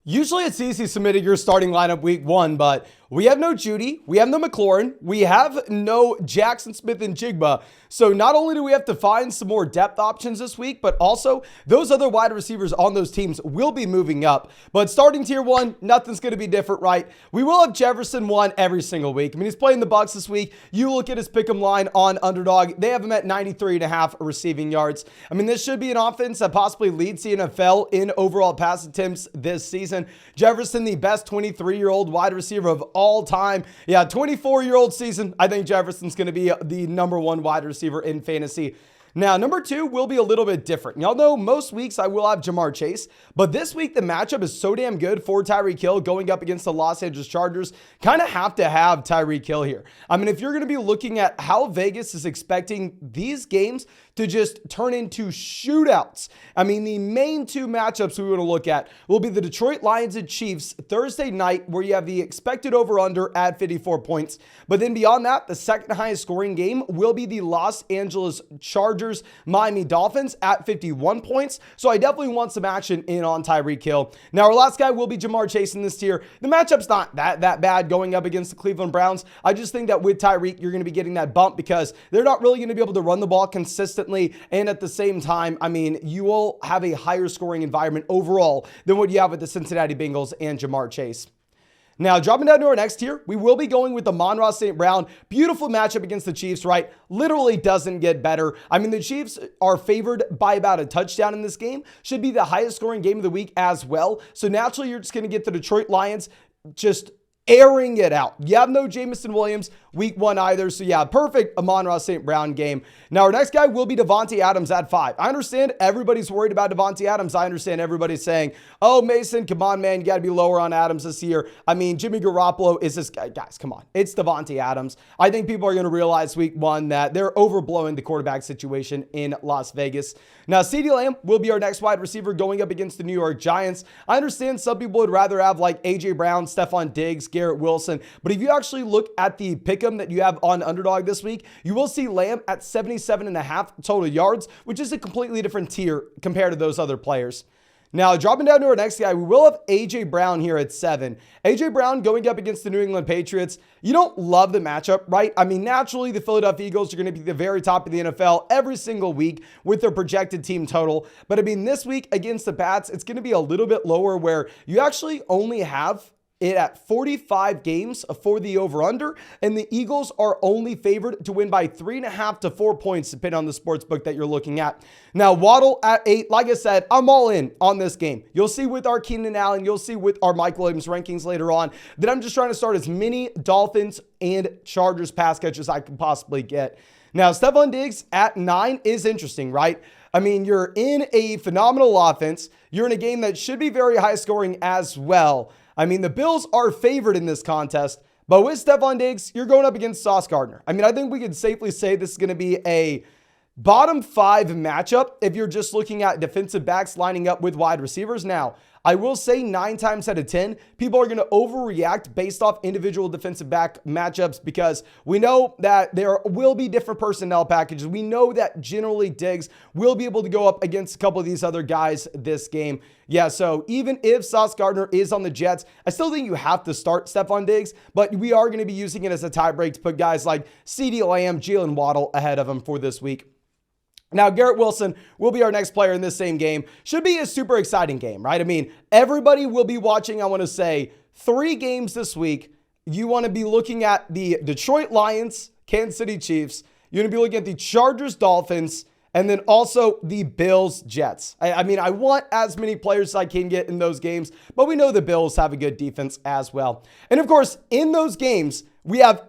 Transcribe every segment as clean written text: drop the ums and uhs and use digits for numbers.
Usually it's easy submitting your starting lineup week one, but we have no Judy, we have no McLaurin, we have no Jackson Smith and Jigba. So not only do we have to find some more depth options this week, but also those other wide receivers on those teams will be moving up. But starting tier one, nothing's going to be different, right? We will have Jefferson one every single week. I mean, he's playing the Bucs this week. You look at his pick'em line on Underdog. They have him at 93.5 receiving yards. I mean, this should be an offense that possibly leads the NFL in overall pass attempts this season. Jefferson, the best 23-year-old wide receiver of all time. Yeah, 24-year-old season. I think Jefferson's going to be the number one wide receiver in fantasy. Now, number two will be a little bit different. Y'all know most weeks I will have Jamar Chase, but this week the matchup is so damn good for Tyreek Hill going up against the Los Angeles Chargers. Kind of have to have Tyreek Hill here. I mean, if you're going to be looking at how Vegas is expecting these games to just turn into shootouts, I mean, the main two matchups we want to look at will be the Detroit Lions and Chiefs Thursday night, where you have the expected over-under at 54 points. But then beyond that, the second highest scoring game will be the Los Angeles Chargers Miami Dolphins at 51 points. So I definitely want some action in on Tyreek Hill. Now, our last guy will be Jamar Chase in this tier. The matchup's not that bad going up against the Cleveland Browns. I just think that with Tyreek, you're going to be getting that bump because they're not really going to be able to run the ball consistently. And at the same time, I mean, you will have a higher scoring environment overall than what you have with the Cincinnati Bengals and Jamar Chase. Now, dropping down to our next tier, we will be going with the Amon-Ra St. Brown. Beautiful matchup against the Chiefs, right? Literally doesn't get better. I mean, the Chiefs are favored by about a touchdown in this game. Should be the highest scoring game of the week as well. So naturally, you're just going to get the Detroit Lions just airing it out. You have no Jameson Williams week one either. So yeah, perfect Amon-Ra St. Brown game. Now our next guy will be Davante Adams at 5. I understand everybody's worried about Davante Adams. I understand everybody's saying, oh, Mason, come on, man. You got to be lower on Adams this year. I mean, Jimmy Garoppolo is this guy. Guys, come on. It's Davante Adams. I think people are going to realize week one that they're overblowing the quarterback situation in Las Vegas. Now, CeeDee Lamb will be our next wide receiver going up against the New York Giants. I understand some people would rather have like A.J. Brown, Stephon Diggs, Garrett Wilson. But if you actually look at the pick'em that you have on Underdog this week, you will see Lamb at 77.5 total yards, which is a completely different tier compared to those other players. Now, dropping down to our next guy, we will have A.J. Brown here at 7. A.J. Brown going up against the New England Patriots. You don't love the matchup, right? I mean, naturally, the Philadelphia Eagles are going to be the very top of the NFL every single week with their projected team total. But I mean, this week against the Pats, it's going to be a little bit lower where you actually only have it at 45 games for the over-under, and the Eagles are only favored to win by 3.5 to 4 points, depending on the sports book that you're looking at. Now, Waddle at 8, like I said, I'm all in on this game. You'll see with our Keenan Allen, you'll see with our Mike Williams rankings later on, that I'm just trying to start as many Dolphins and Chargers pass catchers I can possibly get. Now, Stephon Diggs at 9 is interesting, right? I mean, you're in a phenomenal offense. You're in a game that should be very high scoring as well. I mean, the Bills are favored in this contest, but with Stephon Diggs, you're going up against Sauce Gardner. I mean, I think we could safely say this is going to be a bottom 5 matchup if you're just looking at defensive backs lining up with wide receivers. Now, I will say 9 times out of 10, people are going to overreact based off individual defensive back matchups because we know that there will be different personnel packages. We know that generally Diggs will be able to go up against a couple of these other guys this game. Yeah, so even if Sauce Gardner is on the Jets, I still think you have to start Stephon Diggs, but we are going to be using it as a tie break to put guys like CeeDee Lamb, Jalen Waddle ahead of him for this week. Now, Garrett Wilson will be our next player in this same game. Should be a super exciting game, right? I mean, everybody will be watching, I want to say, 3 games this week. You want to be looking at the Detroit Lions, Kansas City Chiefs. You're going to be looking at the Chargers, Dolphins, and then also the Bills, Jets. I mean, I want as many players as I can get in those games, but we know the Bills have a good defense as well. And of course, in those games, we have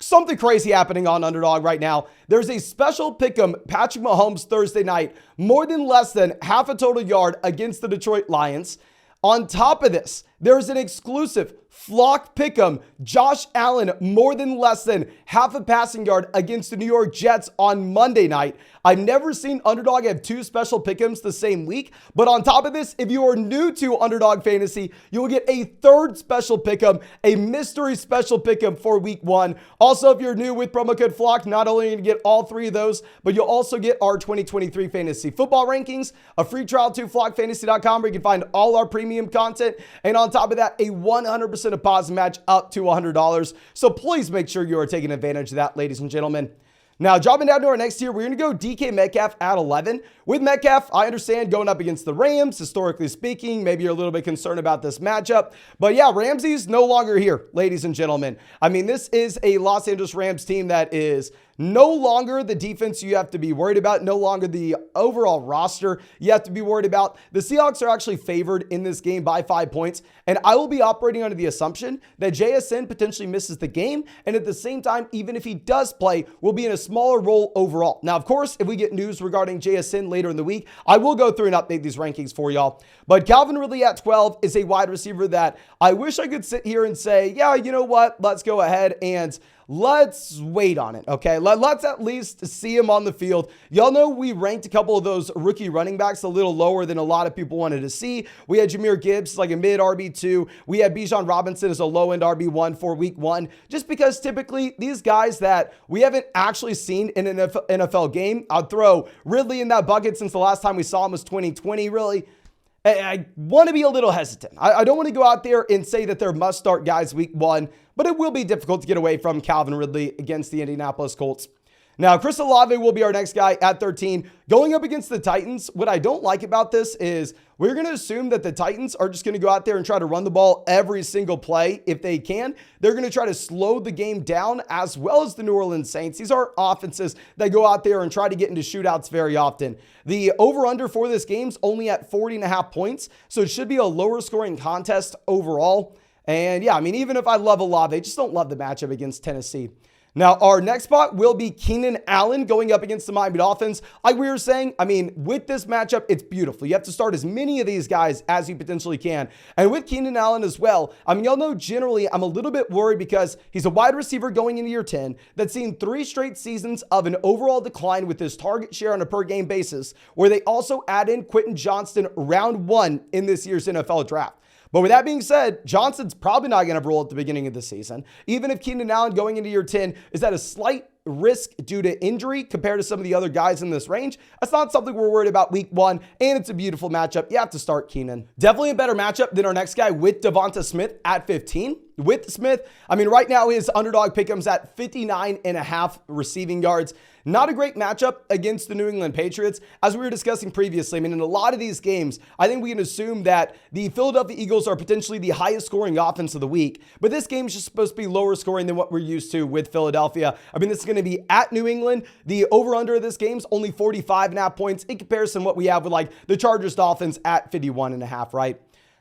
something crazy happening on Underdog right now. There's a special pick'em, Patrick Mahomes Thursday night, more than less than half a total yard against the Detroit Lions. On top of this, there's an exclusive Flock Pick'em, Josh Allen more than less than half a passing yard against the New York Jets on Monday night. I've never seen Underdog have two special pick'ems the same week, but on top of this, if you are new to Underdog Fantasy, you will get a third special pick'em, a mystery special pick'em for week 1. Also, if you're new with promo code FLOCK, not only are you going to get all 3 of those, but you'll also get our 2023 fantasy football rankings, a free trial to flockfantasy.com where you can find all our premium content, and on top of that, a 100% deposit match up to $100. So please make sure you are taking advantage of that, ladies and gentlemen. Now, dropping down to our next tier, we're going to go DK Metcalf at 11. With Metcalf, I understand going up against the Rams, historically speaking, maybe you're a little bit concerned about this matchup. But yeah, Ramsey's no longer here, ladies and gentlemen. I mean, this is a Los Angeles Rams team that is no longer the defense you have to be worried about, no longer the overall roster you have to be worried about. The Seahawks are actually favored in this game by 5 points, and I will be operating under the assumption that JSN potentially misses the game, and at the same time, even if he does play, will be in a smaller role overall. Now, of course, if we get news regarding JSN later in the week, I will go through and update these rankings for y'all. But Calvin Ridley at 12 is a wide receiver that I wish I could sit here and say, yeah, you know what, let's go ahead and let's wait on it, okay? Let's at least see him on the field. Y'all know we ranked a couple of those rookie running backs a little lower than a lot of people wanted to see. We had Jahmyr Gibbs like a mid RB2. We had Bijan Robinson as a low-end RB1 for week 1, just because typically these guys that we haven't actually seen in an NFL game, I'll throw Ridley in that bucket since the last time we saw him was 2020, really. I want to be a little hesitant. I don't want to go out there and say that they're must-start guys week 1, but it will be difficult to get away from Calvin Ridley against the Indianapolis Colts. Now, Chris Olave will be our next guy at 13. Going up against the Titans, what I don't like about this is we're going to assume that the Titans are just going to go out there and try to run the ball every single play if they can. They're going to try to slow the game down, as well as the New Orleans Saints. These are offenses that go out there and try to get into shootouts very often. The over-under for this game's only at 40.5 points, so it should be a lower scoring contest overall. And yeah, I mean, even if I love Olave, I just don't love the matchup against Tennessee. Now, our next spot will be Keenan Allen going up against the Miami Dolphins. Like we were saying, I mean, with this matchup, it's beautiful. You have to start as many of these guys as you potentially can. And with Keenan Allen as well, I mean, y'all know generally I'm a little bit worried because he's a wide receiver going into year 10 that's seen 3 straight seasons of an overall decline with his target share on a per game basis, where they also add in Quentin Johnston round 1 in this year's NFL draft. But with that being said, Johnson's probably not going to roll at the beginning of the season. Even if Keenan Allen going into year 10 is at a slight risk due to injury compared to some of the other guys in this range, that's not something we're worried about week 1, and it's a beautiful matchup. You have to start Keenan. Definitely a better matchup than our next guy with Devonta Smith at 15. With Smith, I mean, right now his underdog pick'em's at 59.5 receiving yards. Not a great matchup against the New England Patriots. As we were discussing previously, I mean, in a lot of these games, I think we can assume that the Philadelphia Eagles are potentially the highest scoring offense of the week, but this game is just supposed to be lower scoring than what we're used to with Philadelphia. I mean, this is going to be at New England. The over-under of this game is only 45.5 points in comparison to what we have with like the Chargers Dolphins at 51.5, right?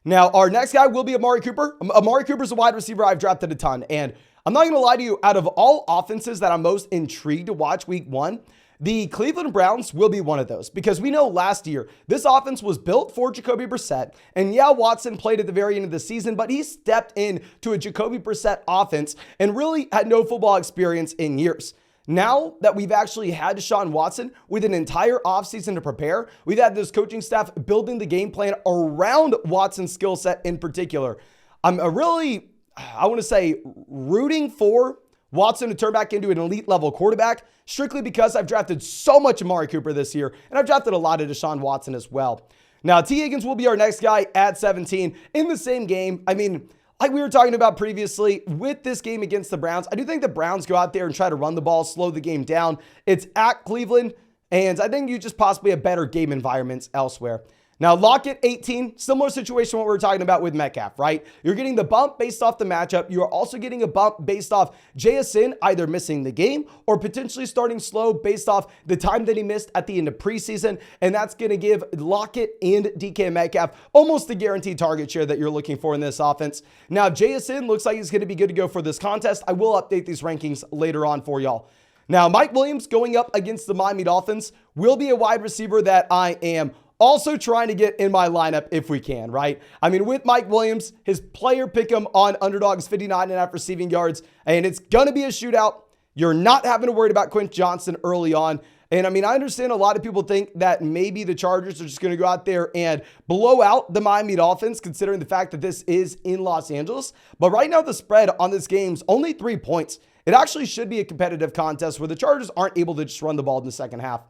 Now, our next guy will be Amari Cooper. Amari Cooper's a wide receiver I've drafted a ton, and I'm not going to lie to you, out of all offenses that I'm most intrigued to watch week 1, the Cleveland Browns will be one of those, because we know last year this offense was built for Jacoby Brissett, and yeah, Watson played at the very end of the season, but he stepped into a Jacoby Brissett offense and really had no football experience in years. Now that we've actually had Deshaun Watson with an entire offseason to prepare, we've had this coaching staff building the game plan around Watson's skill set in particular. I'm really, I want to say, rooting for Watson to turn back into an elite level quarterback, strictly because I've drafted so much Amari Cooper this year, and I've drafted a lot of Deshaun Watson as well. Now, T. Higgins will be our next guy at 17 in the same game. I mean, like we were talking about previously, with this game against the Browns, I do think the Browns go out there and try to run the ball, slow the game down. It's at Cleveland, and I think you just possibly have better game environments elsewhere. Now, Lockett, 18, similar situation to what we were talking about with Metcalf, right? You're getting the bump based off the matchup. You are also getting a bump based off JSN either missing the game or potentially starting slow based off the time that he missed at the end of preseason. And that's going to give Lockett and DK Metcalf almost the guaranteed target share that you're looking for in this offense. Now, JSN looks like he's going to be good to go for this contest. I will update these rankings later on for y'all. Now, Mike Williams going up against the Miami Dolphins will be a wide receiver that I am also trying to get in my lineup if we can, right? I mean, with Mike Williams, his player pick him on Underdog's 59.5 receiving yards, and it's going to be a shootout. You're not having to worry about Quentin Johnston early on. And I mean, I understand a lot of people think that maybe the Chargers are just going to go out there and blow out the Miami Dolphins, considering the fact that this is in Los Angeles. But right now, the spread on this game's only 3 points. It actually should be a competitive contest where the Chargers aren't able to just run the ball in the second half.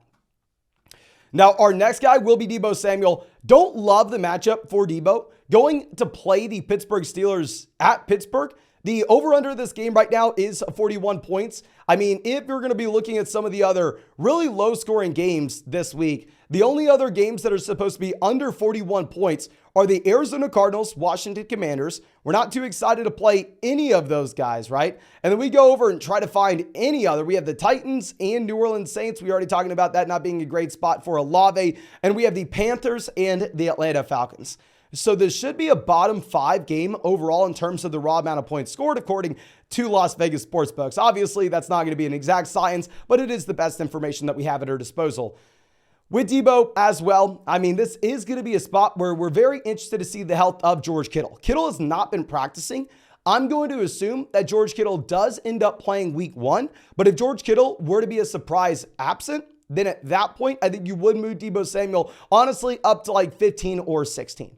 Now, our next guy will be Deebo Samuel. Don't love the matchup for Deebo. Going to play the Pittsburgh Steelers at Pittsburgh. The over-under of this game right now is 41 points. I mean, if you're going to be looking at some of the other really low-scoring games this week, the only other games that are supposed to be under 41 points are the Arizona Cardinals, Washington Commanders. We're not too excited to play any of those guys, right? And then we go over and try to find any other. We have the Titans and New Orleans Saints. We already talking about that not being a great spot for Olave. And we have the Panthers and the Atlanta Falcons. So this should be a bottom 5 game overall in terms of the raw amount of points scored, according to Las Vegas Sportsbooks. Obviously, that's not going to be an exact science, but it is the best information that we have at our disposal. With Deebo as well, I mean, this is going to be a spot where we're very interested to see the health of George Kittle. Kittle has not been practicing. I'm going to assume that George Kittle does end up playing week 1, but if George Kittle were to be a surprise absent, then at that point, I think you would move Deebo Samuel, honestly, up to like 15 or 16.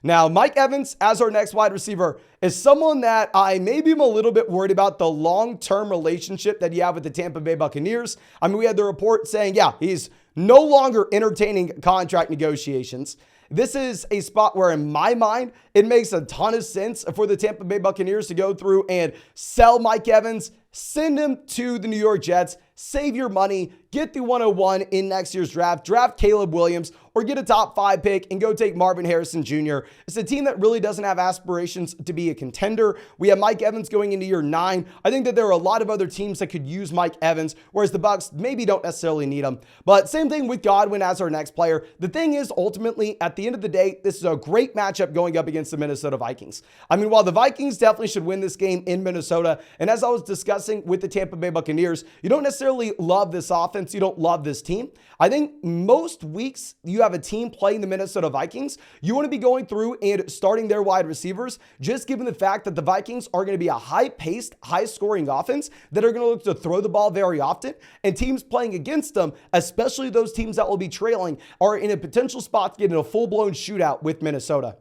Now, Mike Evans, as our next wide receiver, is someone that I maybe am a little bit worried about the long-term relationship that you have with the Tampa Bay Buccaneers. I mean, we had the report saying, yeah, he's no longer entertaining contract negotiations. This is a spot where, in my mind, it makes a ton of sense for the Tampa Bay Buccaneers to go through and sell Mike Evans, send him to the New York Jets, save your money, get the 101 in next year's draft, draft Caleb Williams, or get a top 5 pick and go take Marvin Harrison Jr. It's a team that really doesn't have aspirations to be a contender. We have Mike Evans going into year 9. I think that there are a lot of other teams that could use Mike Evans, whereas the Bucs maybe don't necessarily need him. But same thing with Godwin as our next player. The thing is, ultimately, at the end of the day, this is a great matchup going up against the Minnesota Vikings. I mean, while the Vikings definitely should win this game in Minnesota, and as I was discussing with the Tampa Bay Buccaneers, you don't necessarily love this offense. You don't love this team. I think most weeks you have a team playing the Minnesota Vikings, you want to be going through and starting their wide receivers, just given the fact that the Vikings are going to be a high-paced, high-scoring offense that are going to look to throw the ball very often, and teams playing against them, especially those teams that will be trailing, are in a potential spot to get in a full-blown shootout with Minnesota.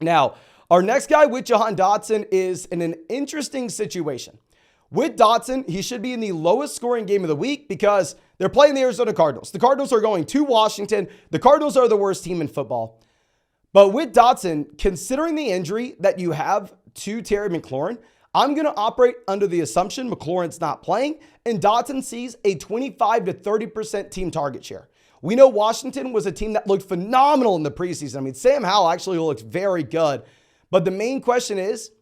Now, our next guy with Jahan Dotson is in an interesting situation. With Dotson, he should be in the lowest scoring game of the week because they're playing the Arizona Cardinals. The Cardinals are going to Washington. The Cardinals are the worst team in football. But with Dotson, considering the injury that you have to Terry McLaurin, I'm going to operate under the assumption McLaurin's not playing, and Dotson sees a 25 to 30% team target share. We know Washington was a team that looked phenomenal in the preseason. I mean, Sam Howell actually looks very good. But the main question is,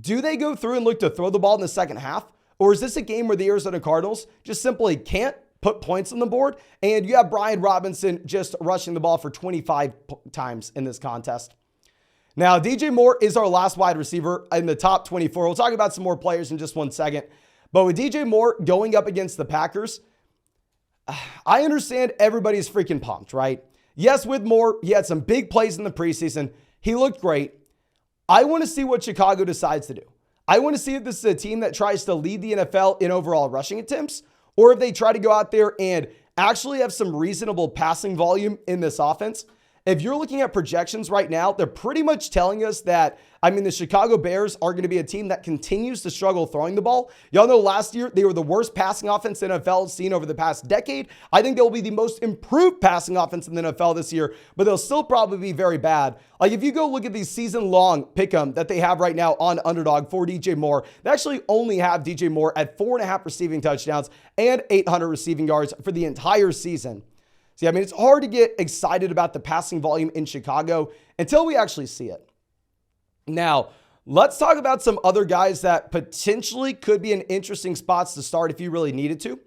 do they go through and look to throw the ball in the second half? Or is this a game where the Arizona Cardinals just simply can't put points on the board, and you have Brian Robinson just rushing the ball for 25 times in this contest? Now, DJ Moore is our last wide receiver in the top 24. We'll talk about some more players in just one second. But with DJ Moore going up against the Packers, I understand everybody's freaking pumped, right? Yes, with Moore, he had some big plays in the preseason. He looked great. I want to see what Chicago decides to do. I want to see if this is a team that tries to lead the NFL in overall rushing attempts, or if they try to go out there and actually have some reasonable passing volume in this offense. If you're looking at projections right now, they're pretty much telling us that, the Chicago Bears are going to be a team that continues to struggle throwing the ball. Y'all know last year, they were the worst passing offense the NFL has seen over the past decade. I think they'll be the most improved passing offense in the NFL this year, but they'll still probably be very bad. Like if you go look at the season-long pick'em that they have right now on Underdog for DJ Moore, they actually only have DJ Moore at 4.5 receiving touchdowns and 800 receiving yards for the entire season. See, it's hard to get excited about the passing volume in Chicago until we actually see it. Now, let's talk about some other guys that potentially could be in interesting spots to start if you really needed to.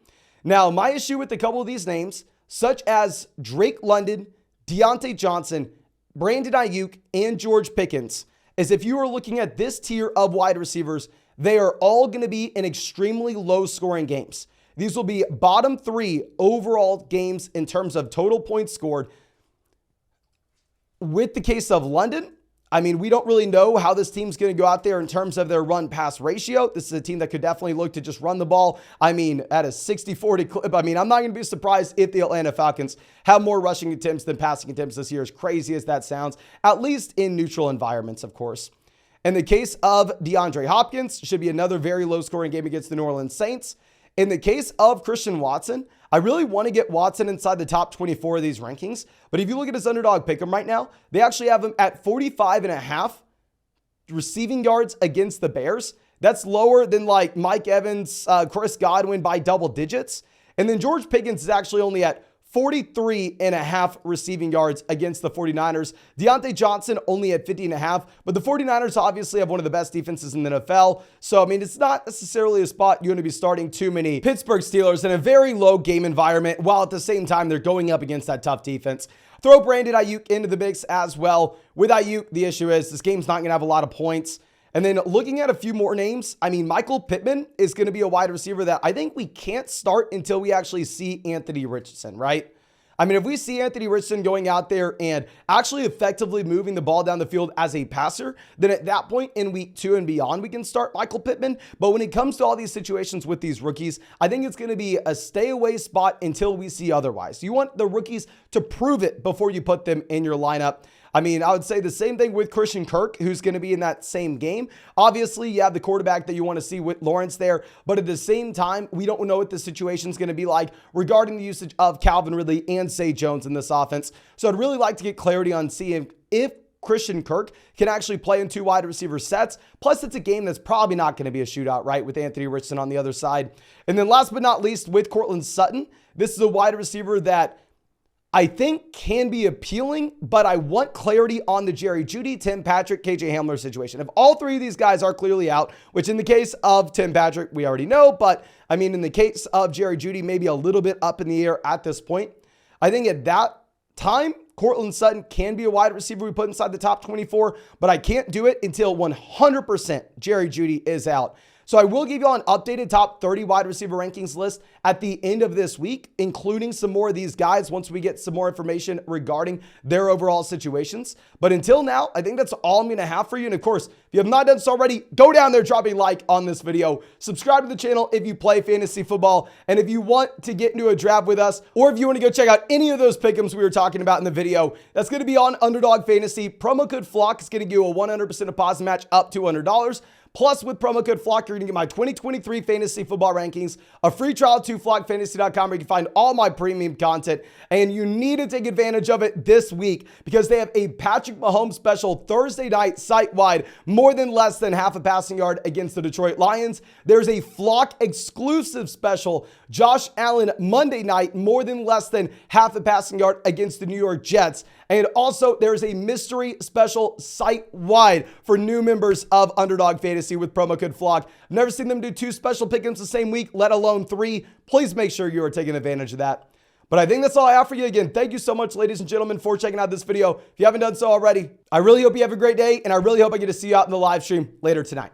Now, my issue with a couple of these names, such as Drake London, Deontay Johnson, Brandon Ayuk, and George Pickens, is if you are looking at this tier of wide receivers, they are all going to be in extremely low-scoring games. These will be bottom 3 overall games in terms of total points scored. with the case of London, I mean, we don't really know how this team's going to go out there in terms of their run-pass ratio. This is a team that could definitely look to just run the ball. I mean, at a 60-40 clip, I mean, I'm not going to be surprised if the Atlanta Falcons have more rushing attempts than passing attempts this year, as crazy as that sounds, at least in neutral environments, of course. In the case of DeAndre Hopkins, should be another very low-scoring game against the New Orleans Saints. In the case of Christian Watson, I really want to get Watson inside the top 24 of these rankings. But if you look at his underdog pick'em right now, they actually have him at 45.5 receiving yards against the Bears. That's lower than like Mike Evans, Chris Godwin by double digits. And then George Pickens is actually only at 43.5 receiving yards against the 49ers. Deontay Johnson only at 50.5, but the 49ers obviously have one of the best defenses in the NFL. So, I mean, it's not necessarily a spot you're going to be starting too many Pittsburgh Steelers in a very low game environment, while at the same time they're going up against that tough defense. Throw Brandon Ayuk into the mix as well. With Ayuk, the issue is this game's not going to have a lot of points. And then looking at a few more names, I mean, Michael Pittman is going to be a wide receiver that I think we can't start until we actually see Anthony Richardson, right? I mean, if we see Anthony Richardson going out there and actually effectively moving the ball down the field as a passer, then at that point in week 2 and beyond, we can start Michael Pittman. But when it comes to all these situations with these rookies, I think it's going to be a stay away spot until we see otherwise. You want the rookies to prove it before you put them in your lineup. I mean, I would say the same thing with Christian Kirk, who's going to be in that same game. Obviously, you have the quarterback that you want to see with Lawrence there, but at the same time, we don't know what the situation is going to be like regarding the usage of Calvin Ridley and Zay Jones in this offense. So I'd really like to get clarity on seeing if Christian Kirk can actually play in 2 wide receiver sets. Plus, it's a game that's probably not going to be a shootout, right, with Anthony Richardson on the other side. And then last but not least, with Courtland Sutton, this is a wide receiver that I think can be appealing, but I want clarity on the Jerry Jeudy, Tim Patrick, KJ Hamler situation. If all 3 of these guys are clearly out, which in the case of Tim Patrick, we already know, but I mean, in the case of Jerry Jeudy, maybe a little bit up in the air at this point. I think at that time, Courtland Sutton can be a wide receiver we put inside the top 24, but I can't do it until 100% Jerry Jeudy is out. So I will give you all an updated top 30 wide receiver rankings list at the end of this week, including some more of these guys once we get some more information regarding their overall situations. But until now, I think that's all I'm going to have for you. And of course, if you have not done so already, go down there, drop a like on this video, subscribe to the channel if you play fantasy football. And if you want to get into a draft with us, or if you want to go check out any of those pick'ems we were talking about in the video, that's going to be on Underdog Fantasy. Promo code FLOCK is going to give you a 100% deposit match up to $100. Plus, with promo code FLOCK, you're going to get my 2023 fantasy football rankings, a free trial to flockfantasy.com where you can find all my premium content. And you need to take advantage of it this week because they have a Patrick Mahomes special Thursday night site-wide, more than less than half a passing yard against the Detroit Lions. There's a Flock exclusive special, Josh Allen Monday night, more than less than half a passing yard against the New York Jets. And also, there's a mystery special site-wide for new members of Underdog Fantasy with promo code FLOCK. I've never seen them do 2 special pick'ems the same week, let alone 3. Please make sure you are taking advantage of that. But I think that's all I have for you. Again, thank you so much, ladies and gentlemen, for checking out this video. If you haven't done so already, I really hope you have a great day, and I really hope I get to see you out in the live stream later tonight.